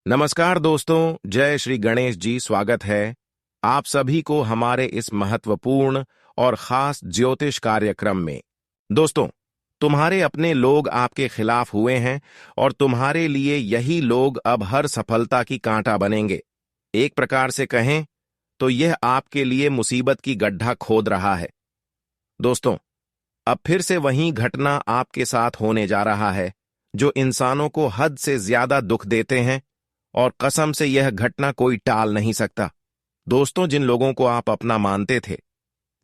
नमस्कार दोस्तों, जय श्री गणेश जी। स्वागत है आप सभी को हमारे इस महत्वपूर्ण और खास ज्योतिष कार्यक्रम में। दोस्तों, तुम्हारे अपने लोग आपके खिलाफ हुए हैं और तुम्हारे लिए यही लोग अब हर सफलता की कांटा बनेंगे। एक प्रकार से कहें तो यह आपके लिए मुसीबत की गड्ढा खोद रहा है। दोस्तों, अब फिर से वही घटना आपके साथ होने जा रहा है जो इंसानों को हद से ज्यादा दुख देते हैं, और कसम से यह घटना कोई टाल नहीं सकता। दोस्तों, जिन लोगों को आप अपना मानते थे,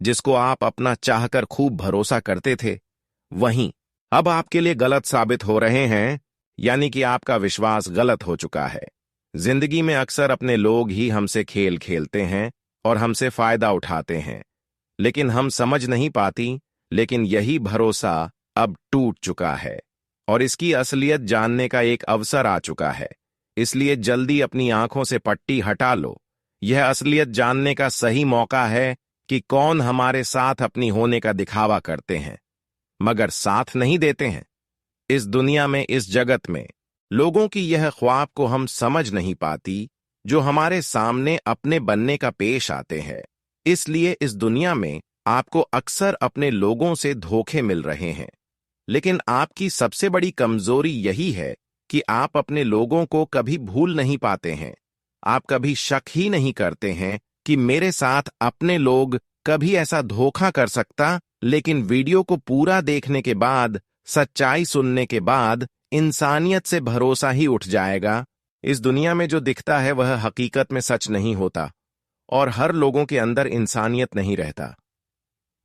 जिसको आप अपना चाहकर खूब भरोसा करते थे, वहीं अब आपके लिए गलत साबित हो रहे हैं, यानी कि आपका विश्वास गलत हो चुका है। जिंदगी में अक्सर अपने लोग ही हमसे खेल खेलते हैं और हमसे फायदा उठाते हैं, लेकिन हम समझ नहीं पाती। लेकिन यही भरोसा अब टूट चुका है और इसकी असलियत जानने का एक अवसर आ चुका है। इसलिए जल्दी अपनी आंखों से पट्टी हटा लो। यह असलियत जानने का सही मौका है कि कौन हमारे साथ अपनी होने का दिखावा करते हैं मगर साथ नहीं देते हैं। इस दुनिया में, इस जगत में लोगों की यह ख्वाब को हम समझ नहीं पाती जो हमारे सामने अपने बनने का पेश आते हैं। इसलिए इस दुनिया में आपको अक्सर अपने लोगों से धोखे मिल रहे हैं, लेकिन आपकी सबसे बड़ी कमजोरी यही है कि आप अपने लोगों को कभी भूल नहीं पाते हैं। आप कभी शक ही नहीं करते हैं कि मेरे साथ अपने लोग कभी ऐसा धोखा कर सकता। लेकिन वीडियो को पूरा देखने के बाद, सच्चाई सुनने के बाद इंसानियत से भरोसा ही उठ जाएगा। इस दुनिया में जो दिखता है वह हकीकत में सच नहीं होता और हर लोगों के अंदर इंसानियत नहीं रहता।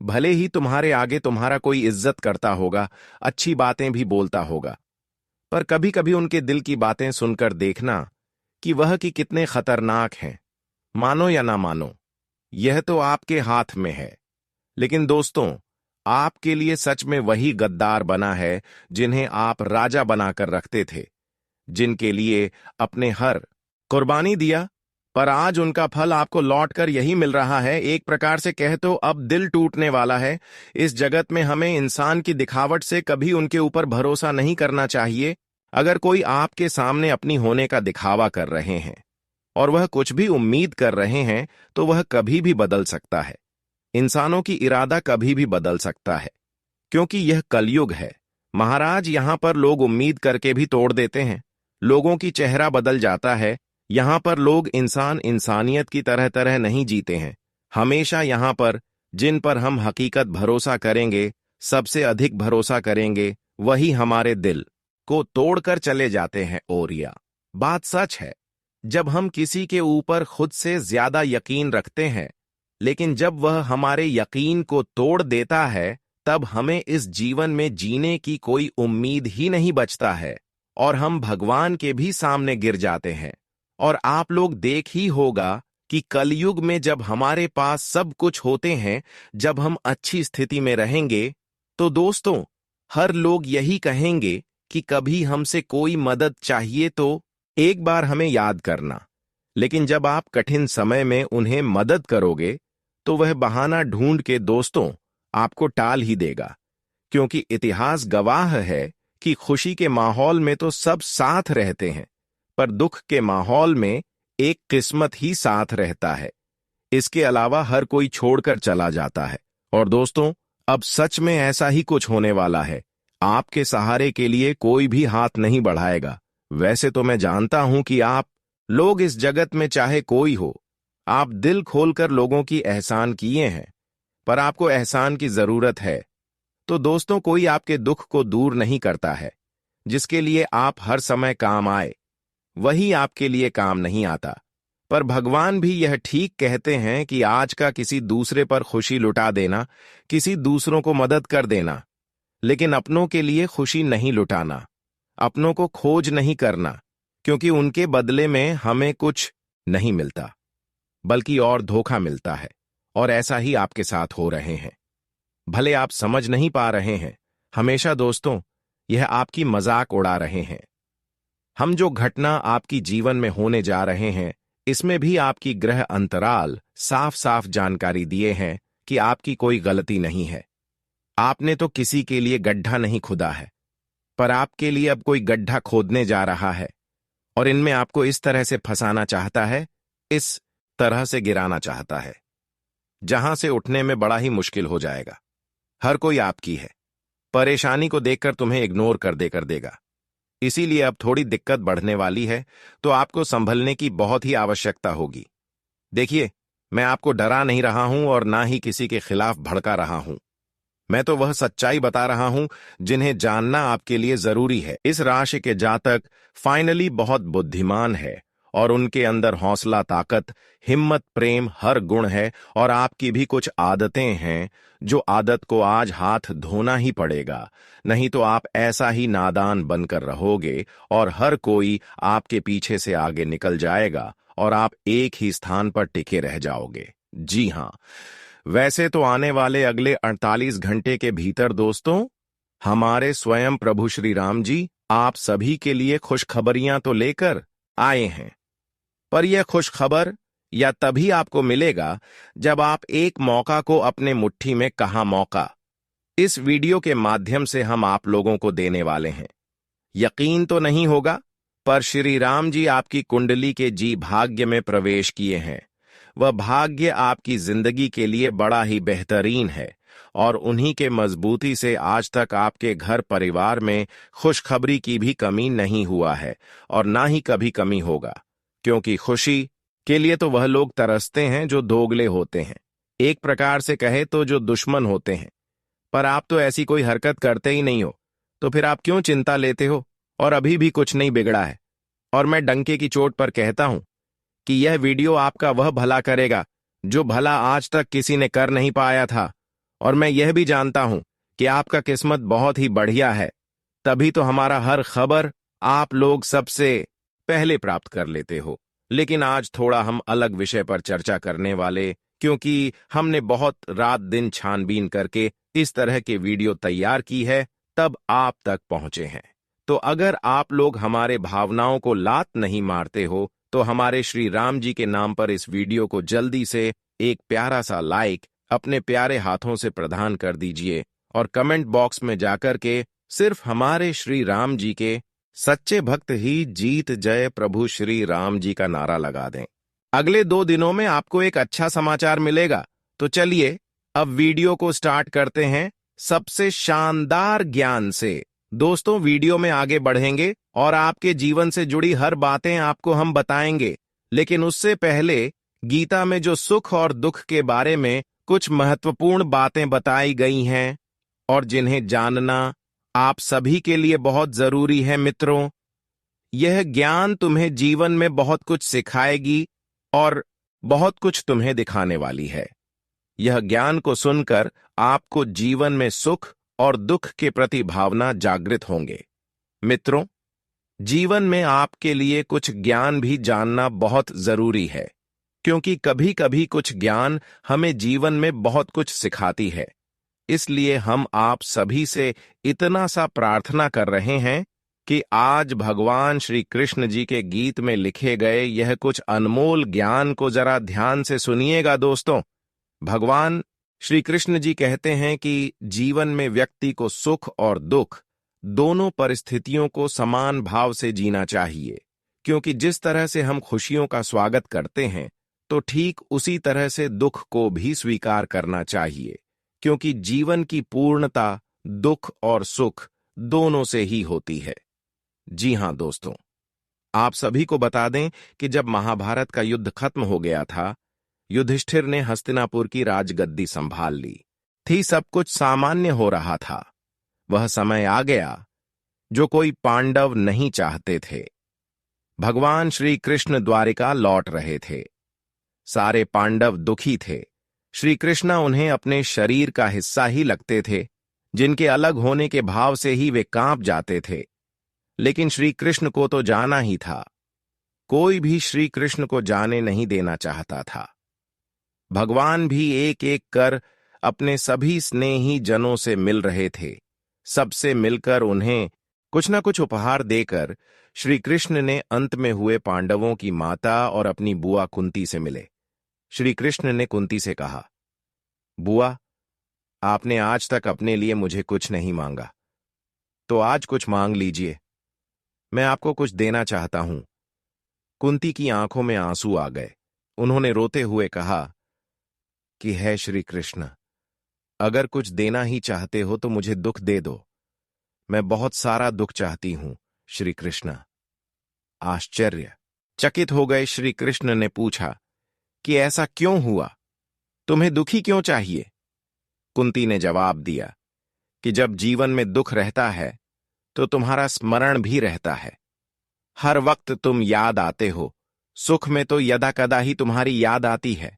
भले ही तुम्हारे आगे तुम्हारा कोई इज्जत करता होगा, अच्छी बातें भी बोलता होगा, पर कभी कभी उनके दिल की बातें सुनकर देखना कि वह कि कितने खतरनाक हैं। मानो या ना मानो, यह तो आपके हाथ में है। लेकिन दोस्तों, आपके लिए सच में वही गद्दार बना है जिन्हें आप राजा बनाकर रखते थे, जिनके लिए अपने हर कुर्बानी दिया, पर आज उनका फल आपको लौटकर यही मिल रहा है। एक प्रकार से कहे तो अब दिल टूटने वाला है। इस जगत में हमें इंसान की दिखावट से कभी उनके ऊपर भरोसा नहीं करना चाहिए। अगर कोई आपके सामने अपनी होने का दिखावा कर रहे हैं और वह कुछ भी उम्मीद कर रहे हैं, तो वह कभी भी बदल सकता है। इंसानों की इरादा कभी भी बदल सकता है, क्योंकि यह कलयुग है। महाराज, यहां पर लोग उम्मीद करके भी तोड़ देते हैं। लोगों की चेहरा बदल जाता है। यहां पर लोग इंसानियत की तरह तरह नहीं जीते हैं। हमेशा यहां पर जिन पर हम हकीकत भरोसा करेंगे, सबसे अधिक भरोसा करेंगे, वही हमारे दिल को तोड़कर चले जाते हैं। और यह बात सच है, जब हम किसी के ऊपर खुद से ज्यादा यकीन रखते हैं, लेकिन जब वह हमारे यकीन को तोड़ देता है, तब हमें इस जीवन में जीने की कोई उम्मीद ही नहीं बचता है और हम भगवान के भी सामने गिर जाते हैं। और आप लोग देख ही होगा कि कलयुग में जब हमारे पास सब कुछ होते हैं, जब हम अच्छी स्थिति में रहेंगे, तो दोस्तों, हर लोग यही कहेंगे कि कभी हमसे कोई मदद चाहिए तो एक बार हमें याद करना। लेकिन जब आप कठिन समय में उन्हें मदद करोगे, तो वह बहाना ढूंढ के दोस्तों आपको टाल ही देगा, क्योंकि इतिहास गवाह है कि खुशी के माहौल में तो सब साथ रहते हैं, पर दुख के माहौल में एक किस्मत ही साथ रहता है। इसके अलावा हर कोई छोड़कर चला जाता है। और दोस्तों, अब सच में ऐसा ही कुछ होने वाला है। आपके सहारे के लिए कोई भी हाथ नहीं बढ़ाएगा। वैसे तो मैं जानता हूं कि आप लोग इस जगत में चाहे कोई हो, आप दिल खोलकर लोगों की एहसान किए हैं, पर आपको एहसान की जरूरत है। तो दोस्तों, कोई आपके दुख को दूर नहीं करता है। जिसके लिए आप हर समय काम आए, वही आपके लिए काम नहीं आता। पर भगवान भी यह ठीक कहते हैं कि आज का किसी दूसरे पर खुशी लुटा देना, किसी दूसरों को मदद कर देना, लेकिन अपनों के लिए खुशी नहीं लुटाना, अपनों को खोज नहीं करना, क्योंकि उनके बदले में हमें कुछ नहीं मिलता, बल्कि और धोखा मिलता है। और ऐसा ही आपके साथ हो रहे हैं। भले आप समझ नहीं पा रहे हैं, हमेशा दोस्तों यह आपकी मजाक उड़ा रहे हैं। हम जो घटना आपकी जीवन में होने जा रहे हैं, इसमें भी आपकी ग्रह अंतराल साफ साफ जानकारी दिए हैं कि आपकी कोई गलती नहीं है। आपने तो किसी के लिए गड्ढा नहीं खुदा है, पर आपके लिए अब कोई गड्ढा खोदने जा रहा है। और इनमें आपको इस तरह से फंसाना चाहता है, इस तरह से गिराना चाहता है, जहां से उठने में बड़ा ही मुश्किल हो जाएगा। हर कोई आपकी है, परेशानी को देखकर तुम्हें इग्नोर कर देगा। इसीलिए अब थोड़ी दिक्कत बढ़ने वाली है, तो आपको संभलने की बहुत ही आवश्यकता होगी। देखिए, मैं आपको डरा नहीं रहा हूं और ना ही किसी के खिलाफ भड़का रहा हूं। मैं तो वह सच्चाई बता रहा हूं जिन्हें जानना आपके लिए जरूरी है। इस राशि के जातक फाइनली बहुत बुद्धिमान है और उनके अंदर हौसला, ताकत, हिम्मत, प्रेम हर गुण है। और आपकी भी कुछ आदतें हैं जो आदत को आज हाथ धोना ही पड़ेगा, नहीं तो आप ऐसा ही नादान बनकर रहोगे और हर कोई आपके पीछे से आगे निकल जाएगा और आप एक ही स्थान पर टिके रह जाओगे। जी हां, वैसे तो आने वाले अगले 48 घंटे के भीतर दोस्तों, हमारे स्वयं प्रभु श्री राम जी आप सभी के लिए खुशखबरियां तो लेकर आए हैं। पर यह खुशखबर या तभी आपको मिलेगा जब आप एक मौका को अपने मुट्ठी में, कहा मौका, इस वीडियो के माध्यम से हम आप लोगों को देने वाले हैं। यकीन तो नहीं होगा, पर श्री राम जी आपकी कुंडली के जी भाग्य में प्रवेश किए हैं। वह भाग्य आपकी जिंदगी के लिए बड़ा ही बेहतरीन है और उन्हीं के मजबूती से आज तक आपके घर परिवार में खुशखबरी की भी कमी नहीं हुआ है और ना ही कभी कमी होगा, क्योंकि खुशी के लिए तो वह लोग तरसते हैं जो दोगले होते हैं, एक प्रकार से कहे तो जो दुश्मन होते हैं। पर आप तो ऐसी कोई हरकत करते ही नहीं हो, तो फिर आप क्यों चिंता लेते हो? और अभी भी कुछ नहीं बिगड़ा है। और मैं डंके की चोट पर कहता हूं कि यह वीडियो आपका वह भला करेगा जो भला आज तक किसी ने कर नहीं पाया था। और मैं यह भी जानता हूं कि आपका किस्मत बहुत ही बढ़िया है, तभी तो हमारा हर खबर आप लोग सबसे पहले प्राप्त कर लेते हो। लेकिन आज थोड़ा हम अलग विषय पर चर्चा करने वाले, क्योंकि हमने बहुत रात दिन छानबीन करके इस तरह के वीडियो तैयार की है, तब आप तक पहुंचे हैं। तो अगर आप लोग हमारे भावनाओं को लात नहीं मारते हो, तो हमारे श्री राम जी के नाम पर इस वीडियो को जल्दी से एक प्यारा सा लाइक अपने प्यारे हाथों से प्रदान कर दीजिए और कमेंट बॉक्स में जाकर के सिर्फ हमारे श्री राम जी के सच्चे भक्त ही जीत जय प्रभु श्री राम जी का नारा लगा दें। अगले 2 दिनों में आपको एक अच्छा समाचार मिलेगा। तो चलिए अब वीडियो को स्टार्ट करते हैं सबसे शानदार ज्ञान से। दोस्तों, वीडियो में आगे बढ़ेंगे और आपके जीवन से जुड़ी हर बातें आपको हम बताएंगे, लेकिन उससे पहले गीता में जो सुख और दुख के बारे में कुछ महत्वपूर्ण बातें बताई गई हैं और जिन्हें जानना आप सभी के लिए बहुत जरूरी है मित्रों। यह ज्ञान तुम्हें जीवन में बहुत कुछ सिखाएगी और बहुत कुछ तुम्हें दिखाने वाली है। यह ज्ञान को सुनकर आपको जीवन में सुख और दुख के प्रति भावना जागृत होंगे। मित्रों, जीवन में आपके लिए कुछ ज्ञान भी जानना बहुत जरूरी है, क्योंकि कभी कभी कुछ ज्ञान हमें जीवन में बहुत कुछ सिखाती है। इसलिए हम आप सभी से इतना सा प्रार्थना कर रहे हैं कि आज भगवान श्री कृष्ण जी के गीत में लिखे गए यह कुछ अनमोल ज्ञान को जरा ध्यान से सुनिएगा। दोस्तों, भगवान श्री कृष्ण जी कहते हैं कि जीवन में व्यक्ति को सुख और दुख दोनों परिस्थितियों को समान भाव से जीना चाहिए, क्योंकि जिस तरह से हम खुशियों का स्वागत करते हैं, तो ठीक उसी तरह से दुख को भी स्वीकार करना चाहिए, क्योंकि जीवन की पूर्णता दुख और सुख दोनों से ही होती है। जी हां दोस्तों, आप सभी को बता दें कि जब महाभारत का युद्ध खत्म हो गया था, युधिष्ठिर ने हस्तिनापुर की राजगद्दी संभाल ली थी। सब कुछ सामान्य हो रहा था। वह समय आ गया जो कोई पांडव नहीं चाहते थे। भगवान श्री कृष्ण द्वारिका लौट रहे थे। सारे पांडव दुखी थे। श्री कृष्ण उन्हें अपने शरीर का हिस्सा ही लगते थे, जिनके अलग होने के भाव से ही वे कांप जाते थे। लेकिन श्री कृष्ण को तो जाना ही था। कोई भी श्री कृष्ण को जाने नहीं देना चाहता था। भगवान भी एक एक कर अपने सभी स्नेही जनों से मिल रहे थे। सबसे मिलकर उन्हें कुछ न कुछ उपहार देकर श्री कृष्ण ने अंत में हुए पांडवों की माता और अपनी बुआ कुंती से मिले। श्री कृष्ण ने कुंती से कहा, बुआ, आपने आज तक अपने लिए मुझे कुछ नहीं मांगा, तो आज कुछ मांग लीजिए। मैं आपको कुछ देना चाहता हूं, कुंती की आंखों में आंसू आ गए। उन्होंने रोते हुए कहा कि है श्री कृष्ण, अगर कुछ देना ही चाहते हो तो मुझे दुख दे दो। मैं बहुत सारा दुख चाहती हूं श्री कृष्ण। आश्चर्य चकित हो गए श्री कृष्ण ने पूछा कि ऐसा क्यों हुआ, तुम्हें दुखी क्यों चाहिए? कुंती ने जवाब दिया कि जब जीवन में दुख रहता है तो तुम्हारा स्मरण भी रहता है। हर वक्त तुम याद आते हो। सुख में तो यदा कदा ही तुम्हारी याद आती है।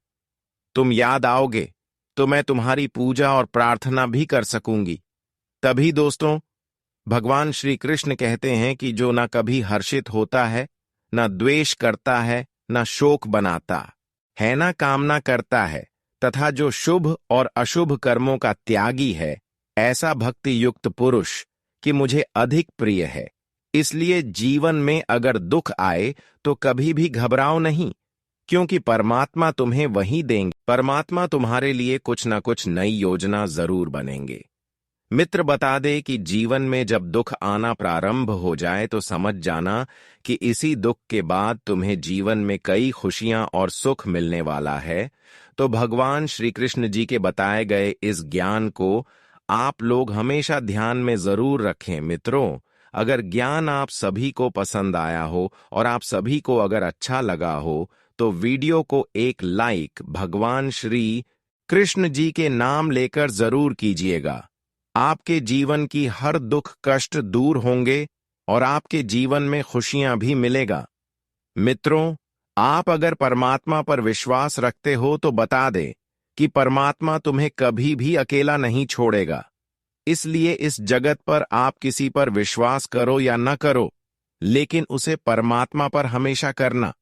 तुम याद आओगे तो मैं तुम्हारी पूजा और प्रार्थना भी कर सकूंगी। तभी दोस्तों, भगवान श्री कृष्ण कहते हैं कि जो ना कभी हर्षित होता है, ना द्वेष करता है, ना शोक बनाता है, ना कामना करता है, तथा जो शुभ और अशुभ कर्मों का त्यागी है, ऐसा भक्ति युक्त पुरुष कि मुझे अधिक प्रिय है। इसलिए जीवन में अगर दुख आए तो कभी भी घबराओ नहीं, क्योंकि परमात्मा तुम्हें वही देंगे। परमात्मा तुम्हारे लिए कुछ ना कुछ नई योजना जरूर बनेंगे। मित्र बता दे कि जीवन में जब दुख आना प्रारंभ हो जाए तो समझ जाना कि इसी दुख के बाद तुम्हें जीवन में कई खुशियां और सुख मिलने वाला है। तो भगवान श्री कृष्ण जी के बताए गए इस ज्ञान को आप लोग हमेशा ध्यान में जरूर रखें। मित्रों, अगर ज्ञान आप सभी को पसंद आया हो और आप सभी को अगर अच्छा लगा हो तो वीडियो को एक लाइक भगवान श्री कृष्ण जी के नाम लेकर जरूर कीजिएगा। आपके जीवन की हर दुख कष्ट दूर होंगे और आपके जीवन में खुशियां भी मिलेगा। मित्रों, आप अगर परमात्मा पर विश्वास रखते हो तो बता दे कि परमात्मा तुम्हें कभी भी अकेला नहीं छोड़ेगा। इसलिए इस जगत पर आप किसी पर विश्वास करो या न करो, लेकिन उसे परमात्मा पर हमेशा करना,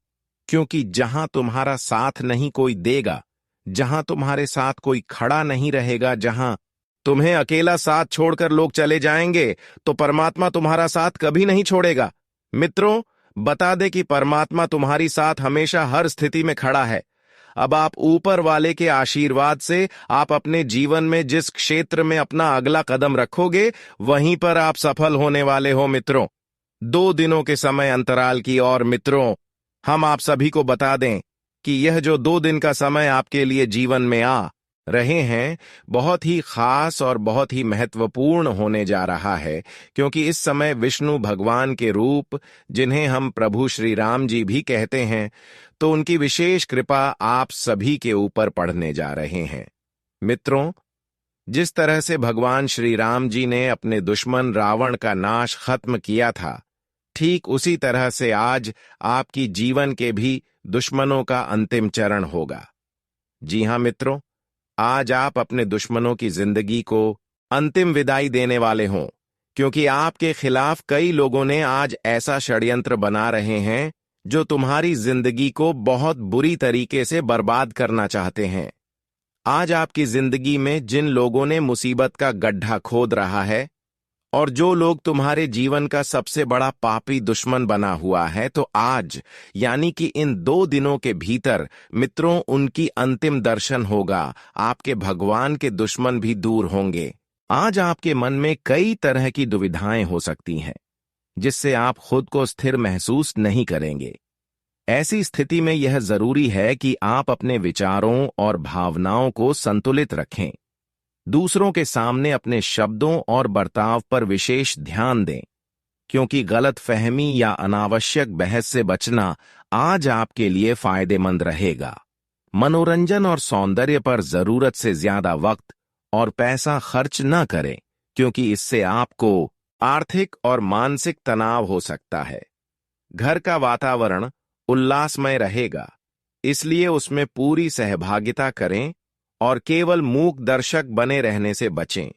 क्योंकि जहां तुम्हारा साथ नहीं कोई देगा, जहां तुम्हारे साथ कोई खड़ा नहीं रहेगा, जहां तुम्हें अकेला साथ छोड़कर लोग चले जाएंगे, तो परमात्मा तुम्हारा साथ कभी नहीं छोड़ेगा। मित्रों, बता दे कि परमात्मा तुम्हारी साथ हमेशा हर स्थिति में खड़ा है। अब आप ऊपर वाले के आशीर्वाद से आप अपने जीवन में जिस क्षेत्र में अपना अगला कदम रखोगे, वहीं पर आप सफल होने वाले हो। मित्रों, 2 दिनों के समय अंतराल की और मित्रों, हम आप सभी को बता दें कि यह जो 2 दिन का समय आपके लिए जीवन में आ रहे हैं, बहुत ही खास और बहुत ही महत्वपूर्ण होने जा रहा है, क्योंकि इस समय विष्णु भगवान के रूप, जिन्हें हम प्रभु श्री राम जी भी कहते हैं, तो उनकी विशेष कृपा आप सभी के ऊपर पड़ने जा रहे हैं। मित्रों, जिस तरह से भगवान श्री राम जी ने अपने दुश्मन रावण का नाश खत्म किया था, ठीक उसी तरह से आज आपकी जीवन के भी दुश्मनों का अंतिम चरण होगा। जी हां मित्रों, आज आप अपने दुश्मनों की जिंदगी को अंतिम विदाई देने वाले हों, क्योंकि आपके खिलाफ कई लोगों ने आज ऐसा षड्यंत्र बना रहे हैं जो तुम्हारी जिंदगी को बहुत बुरी तरीके से बर्बाद करना चाहते हैं। आज आपकी जिंदगी में जिन लोगों ने मुसीबत का गड्ढा खोद रहा है और जो लोग तुम्हारे जीवन का सबसे बड़ा पापी दुश्मन बना हुआ है, तो आज यानी कि इन 2 दिनों के भीतर मित्रों उनकी अंतिम दर्शन होगा। आपके भगवान के दुश्मन भी दूर होंगे। आज आपके मन में कई तरह की दुविधाएं हो सकती हैं, जिससे आप खुद को स्थिर महसूस नहीं करेंगे। ऐसी स्थिति में यह जरूरी है कि आप अपने विचारों और भावनाओं को संतुलित रखें। दूसरों के सामने अपने शब्दों और बर्ताव पर विशेष ध्यान दें, क्योंकि गलत फहमी या अनावश्यक बहस से बचना आज आपके लिए फायदेमंद रहेगा। मनोरंजन और सौंदर्य पर जरूरत से ज्यादा वक्त और पैसा खर्च न करें, क्योंकि इससे आपको आर्थिक और मानसिक तनाव हो सकता है। घर का वातावरण उल्लासमय रहेगा, इसलिए उसमें पूरी सहभागिता करें और केवल मूक दर्शक बने रहने से बचें।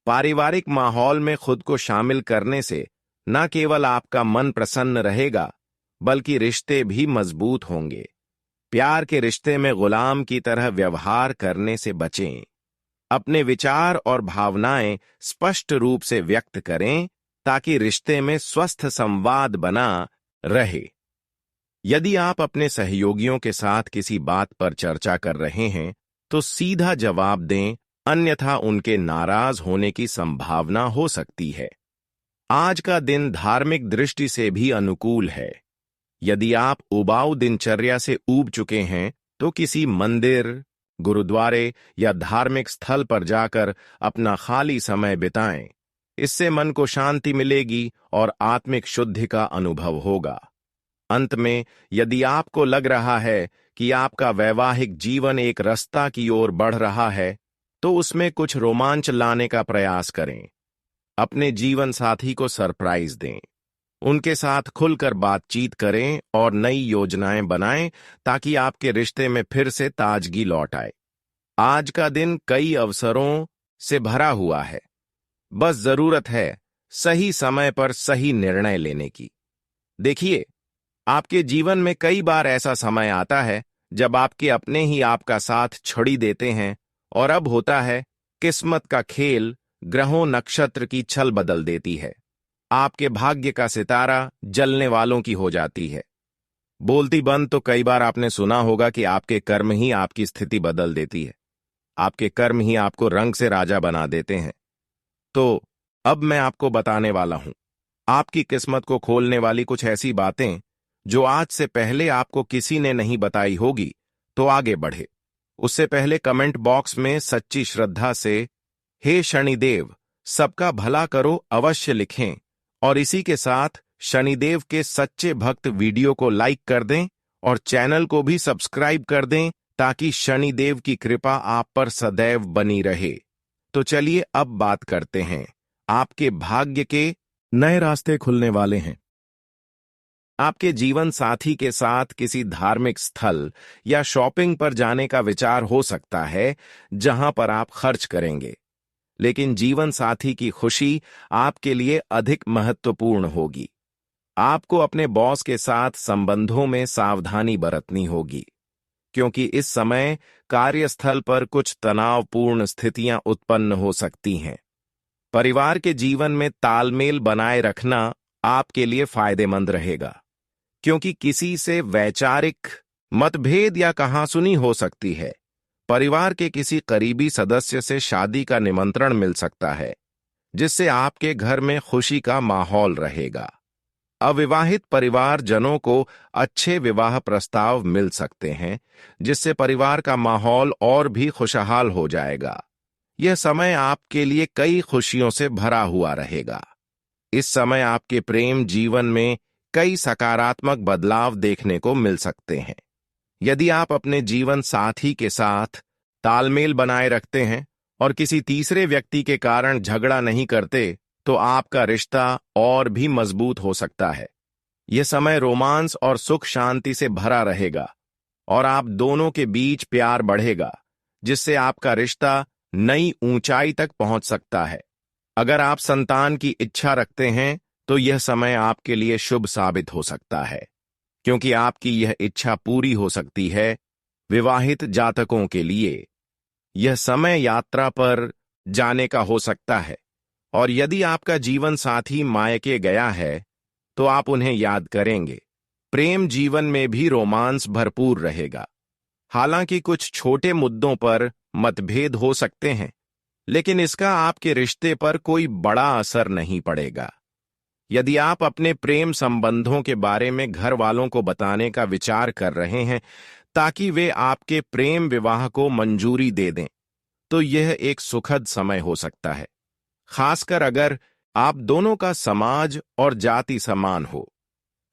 पारिवारिक माहौल में खुद को शामिल करने से न केवल आपका मन प्रसन्न रहेगा, बल्कि रिश्ते भी मजबूत होंगे। प्यार के रिश्ते में गुलाम की तरह व्यवहार करने से बचें। अपने विचार और भावनाएं स्पष्ट रूप से व्यक्त करें, ताकि रिश्ते में स्वस्थ संवाद बना रहे। यदि आप अपने सहयोगियों के साथ किसी बात पर चर्चा कर रहे हैं, तो सीधा जवाब दें, अन्यथा उनके नाराज होने की संभावना हो सकती है। आज का दिन धार्मिक दृष्टि से भी अनुकूल है। यदि आप उबाऊ दिनचर्या से ऊब चुके हैं तो किसी मंदिर, गुरुद्वारे या धार्मिक स्थल पर जाकर अपना खाली समय बिताएं। इससे मन को शांति मिलेगी और आत्मिक शुद्धि का अनुभव होगा। अंत में, यदि आपको लग रहा है कि आपका वैवाहिक जीवन एक रास्ता की ओर बढ़ रहा है, तो उसमें कुछ रोमांच लाने का प्रयास करें। अपने जीवन साथी को सरप्राइज दें, उनके साथ खुलकर बातचीत करें और नई योजनाएं बनाएं ताकि आपके रिश्ते में फिर से ताजगी लौट आए। आज का दिन कई अवसरों से भरा हुआ है, बस जरूरत है सही समय पर सही निर्णय लेने की। देखिए, आपके जीवन में कई बार ऐसा समय आता है जब आपके अपने ही आपका साथ छोड़ देते हैं, और अब होता है किस्मत का खेल ग्रहों नक्षत्र की छल बदल देती है। आपके भाग्य का सितारा जलने वालों की हो जाती है। बोलती बंद तो कई बार आपने सुना होगा कि आपके कर्म ही आपकी स्थिति बदल देती है, आपके कर्म ही आपको रंग से राजा बना देते हैं। तो अब मैं आपको बताने वाला हूं आपकी किस्मत को खोलने वाली कुछ ऐसी बातें जो आज से पहले आपको किसी ने नहीं बताई होगी। तो आगे बढ़े उससे पहले कमेंट बॉक्स में सच्ची श्रद्धा से हे शनिदेव सबका भला करो अवश्य लिखें, और इसी के साथ शनिदेव के सच्चे भक्त वीडियो को लाइक कर दें और चैनल को भी सब्सक्राइब कर दें ताकि शनिदेव की कृपा आप पर सदैव बनी रहे। तो चलिए अब बात करते हैं, आपके भाग्य के नए रास्ते खुलने वाले हैं। आपके जीवन साथी के साथ किसी धार्मिक स्थल या शॉपिंग पर जाने का विचार हो सकता है जहां पर आप खर्च करेंगे, लेकिन जीवन साथी की खुशी आपके लिए अधिक महत्वपूर्ण होगी। आपको अपने बॉस के साथ संबंधों में सावधानी बरतनी होगी, क्योंकि इस समय कार्यस्थल पर कुछ तनावपूर्ण स्थितियां उत्पन्न हो सकती हैं। परिवार के जीवन में तालमेल बनाए रखना आपके लिए फायदेमंद रहेगा, क्योंकि किसी से वैचारिक मतभेद या कहासुनी हो सकती है। परिवार के किसी करीबी सदस्य से शादी का निमंत्रण मिल सकता है, जिससे आपके घर में खुशी का माहौल रहेगा। अविवाहित परिवारजनों को अच्छे विवाह प्रस्ताव मिल सकते हैं, जिससे परिवार का माहौल और भी खुशहाल हो जाएगा। यह समय आपके लिए कई खुशियों से भरा हुआ रहेगा। इस समय आपके प्रेम जीवन में कई सकारात्मक बदलाव देखने को मिल सकते हैं। यदि आप अपने जीवन साथी के साथ तालमेल बनाए रखते हैं और किसी तीसरे व्यक्ति के कारण झगड़ा नहीं करते, तो आपका रिश्ता और भी मजबूत हो सकता है। यह समय रोमांस और सुख शांति से भरा रहेगा और आप दोनों के बीच प्यार बढ़ेगा, जिससे आपका रिश्ता नई ऊंचाई तक पहुंच सकता है। अगर आप संतान की इच्छा रखते हैं तो यह समय आपके लिए शुभ साबित हो सकता है, क्योंकि आपकी यह इच्छा पूरी हो सकती है। विवाहित जातकों के लिए यह समय यात्रा पर जाने का हो सकता है, और यदि आपका जीवन साथी मायके गया है तो आप उन्हें याद करेंगे। प्रेम जीवन में भी रोमांस भरपूर रहेगा। हालांकि कुछ छोटे मुद्दों पर मतभेद हो सकते हैं, लेकिन इसका आपके रिश्ते पर कोई बड़ा असर नहीं पड़ेगा। यदि आप अपने प्रेम संबंधों के बारे में घर वालों को बताने का विचार कर रहे हैं ताकि वे आपके प्रेम विवाह को मंजूरी दे दें, तो यह एक सुखद समय हो सकता है, खासकर अगर आप दोनों का समाज और जाति समान हो।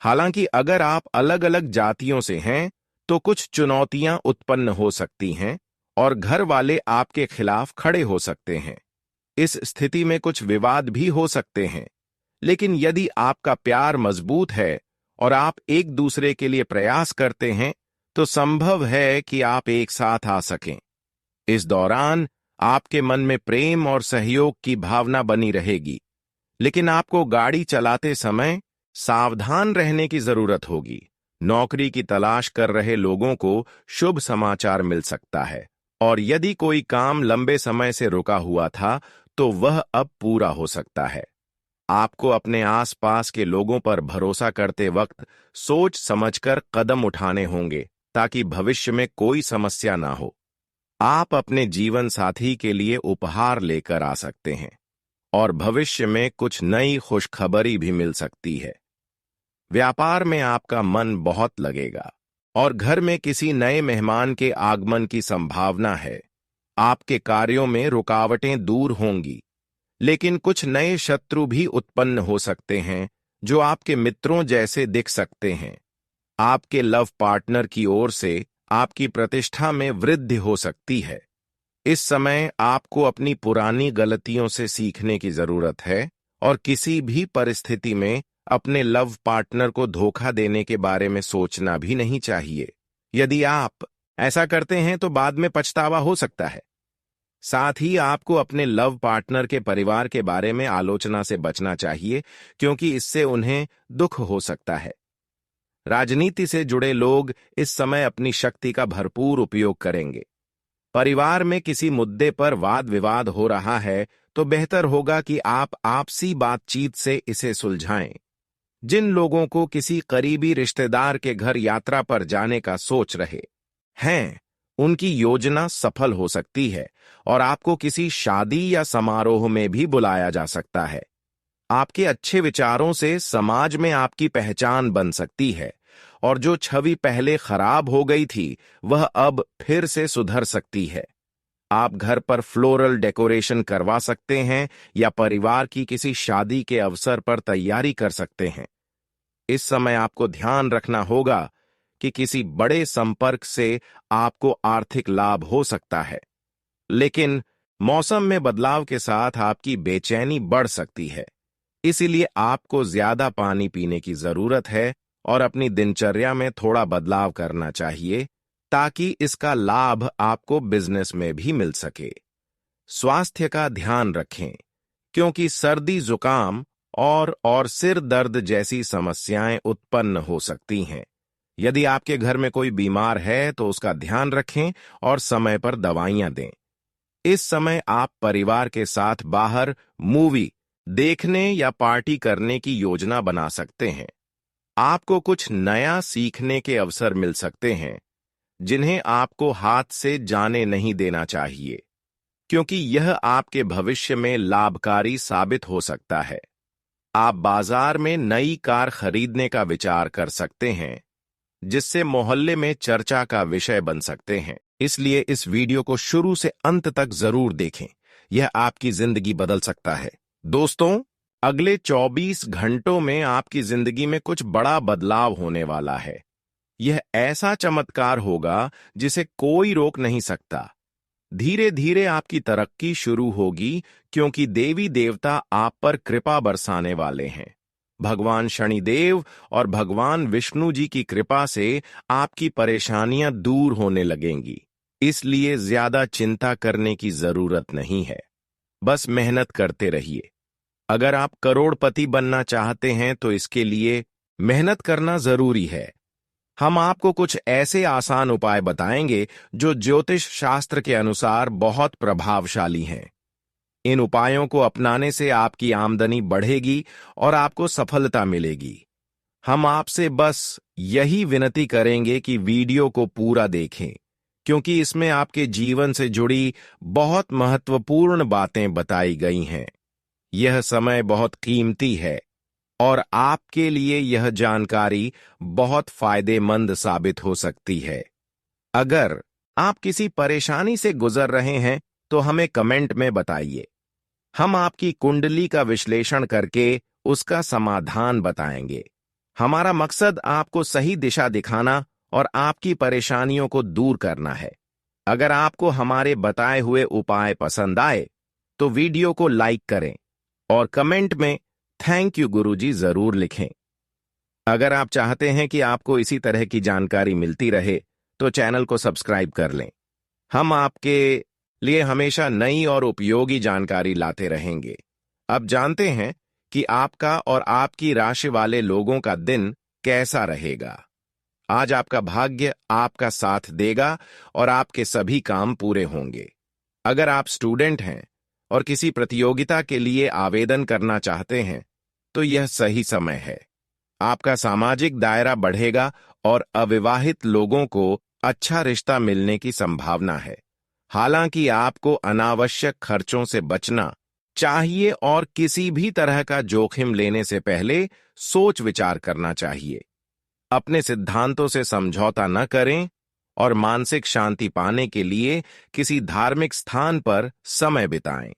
हालांकि अगर आप अलग अलग जातियों से हैं तो कुछ चुनौतियां उत्पन्न हो सकती हैं और घर वाले आपके खिलाफ खड़े हो सकते हैं। इस स्थिति में कुछ विवाद भी हो सकते हैं, लेकिन यदि आपका प्यार मजबूत है और आप एक दूसरे के लिए प्रयास करते हैं तो संभव है कि आप एक साथ आ सकें। इस दौरान आपके मन में प्रेम और सहयोग की भावना बनी रहेगी, लेकिन आपको गाड़ी चलाते समय सावधान रहने की जरूरत होगी। नौकरी की तलाश कर रहे लोगों को शुभ समाचार मिल सकता है, और यदि कोई काम लंबे समय से रुका हुआ था तो वह अब पूरा हो सकता है। आपको अपने आसपास के लोगों पर भरोसा करते वक्त सोच समझकर कदम उठाने होंगे ताकि भविष्य में कोई समस्या ना हो। आप अपने जीवन साथी के लिए उपहार लेकर आ सकते हैं और भविष्य में कुछ नई खुशखबरी भी मिल सकती है। व्यापार में आपका मन बहुत लगेगा और घर में किसी नए मेहमान के आगमन की संभावना है। आपके कार्यों में रुकावटें दूर होंगी, लेकिन कुछ नए शत्रु भी उत्पन्न हो सकते हैं जो आपके मित्रों जैसे दिख सकते हैं। आपके लव पार्टनर की ओर से आपकी प्रतिष्ठा में वृद्धि हो सकती है। इस समय आपको अपनी पुरानी गलतियों से सीखने की जरूरत है और किसी भी परिस्थिति में अपने लव पार्टनर को धोखा देने के बारे में सोचना भी नहीं चाहिए। यदि आप ऐसा करते हैं तो बाद में पछतावा हो सकता है। साथ ही आपको अपने लव पार्टनर के परिवार के बारे में आलोचना से बचना चाहिए, क्योंकि इससे उन्हें दुख हो सकता है। राजनीति से जुड़े लोग इस समय अपनी शक्ति का भरपूर उपयोग करेंगे। परिवार में किसी मुद्दे पर वाद विवाद हो रहा है तो बेहतर होगा कि आप आपसी बातचीत से इसे सुलझाएं। जिन लोगों को किसी करीबी रिश्तेदार के घर यात्रा पर जाने का सोच रहे हैं, उनकी योजना सफल हो सकती है और आपको किसी शादी या समारोह में भी बुलाया जा सकता है। आपके अच्छे विचारों से समाज में आपकी पहचान बन सकती है और जो छवि पहले खराब हो गई थी वह अब फिर से सुधर सकती है। आप घर पर फ्लोरल डेकोरेशन करवा सकते हैं या परिवार की किसी शादी के अवसर पर तैयारी कर सकते हैं। इस समय आपको ध्यान रखना होगा कि किसी बड़े संपर्क से आपको आर्थिक लाभ हो सकता है, लेकिन मौसम में बदलाव के साथ आपकी बेचैनी बढ़ सकती है। इसीलिए आपको ज्यादा पानी पीने की जरूरत है और अपनी दिनचर्या में थोड़ा बदलाव करना चाहिए ताकि इसका लाभ आपको बिजनेस में भी मिल सके। स्वास्थ्य का ध्यान रखें, क्योंकि सर्दी, जुकाम और सिर दर्द जैसी समस्याएं उत्पन्न हो सकती हैं। यदि आपके घर में कोई बीमार है तो उसका ध्यान रखें और समय पर दवाइयां दें। इस समय आप परिवार के साथ बाहर मूवी देखने या पार्टी करने की योजना बना सकते हैं। आपको कुछ नया सीखने के अवसर मिल सकते हैं जिन्हें आपको हाथ से जाने नहीं देना चाहिए, क्योंकि यह आपके भविष्य में लाभकारी साबित हो सकता है। आप बाजार में नई कार खरीदने का विचार कर सकते हैं, जिससे मोहल्ले में चर्चा का विषय बन सकते हैं। इसलिए इस वीडियो को शुरू से अंत तक जरूर देखें, यह आपकी जिंदगी बदल सकता है। दोस्तों, अगले 24 घंटों में आपकी जिंदगी में कुछ बड़ा बदलाव होने वाला है। यह ऐसा चमत्कार होगा जिसे कोई रोक नहीं सकता। धीरे धीरे आपकी तरक्की शुरू होगी, क्योंकि देवी देवता आप पर कृपा बरसाने वाले हैं। भगवान शनिदेव और भगवान विष्णु जी की कृपा से आपकी परेशानियां दूर होने लगेंगी। इसलिए ज्यादा चिंता करने की जरूरत नहीं है, बस मेहनत करते रहिए। अगर आप करोड़पति बनना चाहते हैं तो इसके लिए मेहनत करना जरूरी है। हम आपको कुछ ऐसे आसान उपाय बताएंगे जो ज्योतिष शास्त्र के अनुसार बहुत प्रभावशाली हैं। इन उपायों को अपनाने से आपकी आमदनी बढ़ेगी और आपको सफलता मिलेगी। हम आपसे बस यही विनती करेंगे कि वीडियो को पूरा देखें, क्योंकि इसमें आपके जीवन से जुड़ी बहुत महत्वपूर्ण बातें बताई गई हैं। यह समय बहुत कीमती है और आपके लिए यह जानकारी बहुत फायदेमंद साबित हो सकती है। अगर आप किसी परेशानी से गुजर रहे हैं तो हमें कमेंट में बताइए। हम आपकी कुंडली का विश्लेषण करके उसका समाधान बताएंगे। हमारा मकसद आपको सही दिशा दिखाना और आपकी परेशानियों को दूर करना है। अगर आपको हमारे बताए हुए उपाय पसंद आए तो वीडियो को लाइक करें और कमेंट में थैंक यू गुरुजी जरूर लिखें। अगर आप चाहते हैं कि आपको इसी तरह की जानकारी मिलती रहे तो चैनल को सब्सक्राइब कर लें। हम आपके लिए हमेशा नई और उपयोगी जानकारी लाते रहेंगे। अब जानते हैं कि आपका और आपकी राशि वाले लोगों का दिन कैसा रहेगा। आज आपका भाग्य आपका साथ देगा और आपके सभी काम पूरे होंगे। अगर आप स्टूडेंट हैं और किसी प्रतियोगिता के लिए आवेदन करना चाहते हैं तो यह सही समय है। आपका सामाजिक दायरा बढ़ेगा और अविवाहित लोगों को अच्छा रिश्ता मिलने की संभावना है। हालांकि आपको अनावश्यक खर्चों से बचना चाहिए और किसी भी तरह का जोखिम लेने से पहले सोच विचार करना चाहिए। अपने सिद्धांतों से समझौता न करें और मानसिक शांति पाने के लिए किसी धार्मिक स्थान पर समय बिताएं।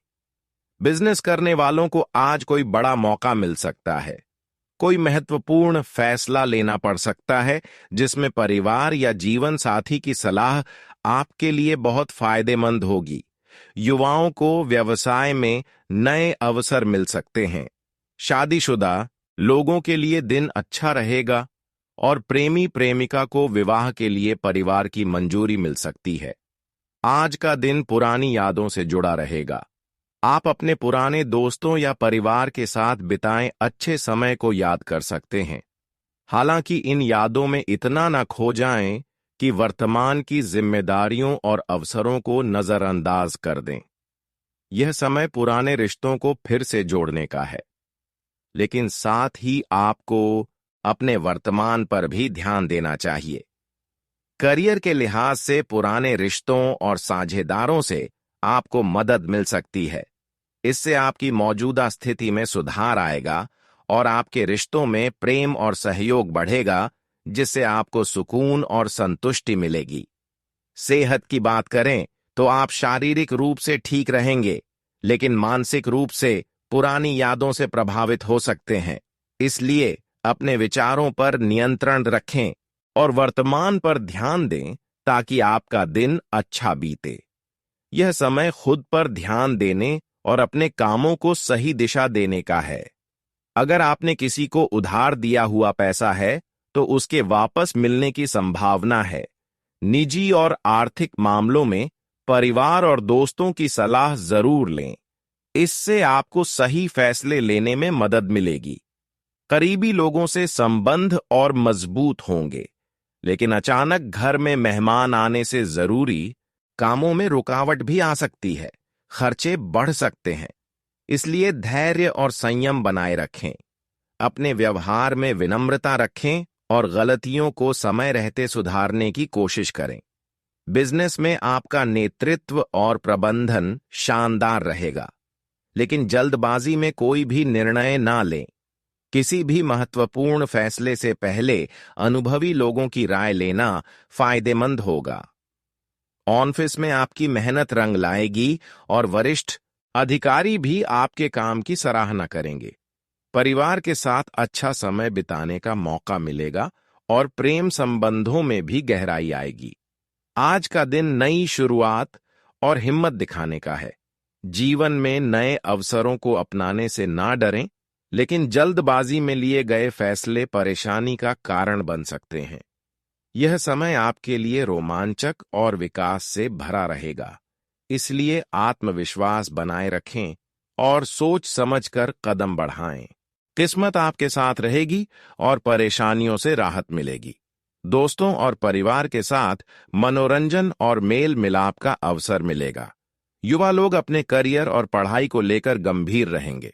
बिजनेस करने वालों को आज कोई बड़ा मौका मिल सकता है। कोई महत्वपूर्ण फैसला लेना पड़ सकता है जिसमें परिवार या जीवन साथी की सलाह आपके लिए बहुत फायदेमंद होगी। युवाओं को व्यवसाय में नए अवसर मिल सकते हैं। शादीशुदा लोगों के लिए दिन अच्छा रहेगा और प्रेमी प्रेमिका को विवाह के लिए परिवार की मंजूरी मिल सकती है। आज का दिन पुरानी यादों से जुड़ा रहेगा। आप अपने पुराने दोस्तों या परिवार के साथ बिताए अच्छे समय को याद कर सकते हैं। हालांकि इन यादों में इतना न खो जाएं कि वर्तमान की जिम्मेदारियों और अवसरों को नजरअंदाज कर दें। यह समय पुराने रिश्तों को फिर से जोड़ने का है, लेकिन साथ ही आपको अपने वर्तमान पर भी ध्यान देना चाहिए। करियर के लिहाज से पुराने रिश्तों और साझेदारों से आपको मदद मिल सकती है। इससे आपकी मौजूदा स्थिति में सुधार आएगा और आपके रिश्तों में प्रेम और सहयोग बढ़ेगा, जिससे आपको सुकून और संतुष्टि मिलेगी। सेहत की बात करें तो आप शारीरिक रूप से ठीक रहेंगे, लेकिन मानसिक रूप से पुरानी यादों से प्रभावित हो सकते हैं। इसलिए अपने विचारों पर नियंत्रण रखें और वर्तमान पर ध्यान दें ताकि आपका दिन अच्छा बीते। यह समय खुद पर ध्यान देने और अपने कामों को सही दिशा देने का है। अगर आपने किसी को उधार दिया हुआ पैसा है तो उसके वापस मिलने की संभावना है। निजी और आर्थिक मामलों में परिवार और दोस्तों की सलाह जरूर लें। इससे आपको सही फैसले लेने में मदद मिलेगी। करीबी लोगों से संबंध और मजबूत होंगे, लेकिन अचानक घर में मेहमान आने से जरूरी कामों में रुकावट भी आ सकती है। खर्चे बढ़ सकते हैं, इसलिए धैर्य और संयम बनाए रखें। अपने व्यवहार में विनम्रता रखें और गलतियों को समय रहते सुधारने की कोशिश करें। बिजनेस में आपका नेतृत्व और प्रबंधन शानदार रहेगा, लेकिन जल्दबाजी में कोई भी निर्णय ना लें। किसी भी महत्वपूर्ण फैसले से पहले अनुभवी लोगों की राय लेना फायदेमंद होगा। ऑफिस में आपकी मेहनत रंग लाएगी और वरिष्ठ अधिकारी भी आपके काम की सराहना करेंगे। परिवार के साथ अच्छा समय बिताने का मौका मिलेगा और प्रेम संबंधों में भी गहराई आएगी। आज का दिन नई शुरुआत और हिम्मत दिखाने का है। जीवन में नए अवसरों को अपनाने से ना डरें, लेकिन जल्दबाजी में लिए गए फैसले परेशानी का कारण बन सकते हैं। यह समय आपके लिए रोमांचक और विकास से भरा रहेगा, इसलिए आत्मविश्वास बनाए रखें और सोच समझकर कदम बढ़ाएं। किस्मत आपके साथ रहेगी और परेशानियों से राहत मिलेगी। दोस्तों और परिवार के साथ मनोरंजन और मेल मिलाप का अवसर मिलेगा। युवा लोग अपने करियर और पढ़ाई को लेकर गंभीर रहेंगे।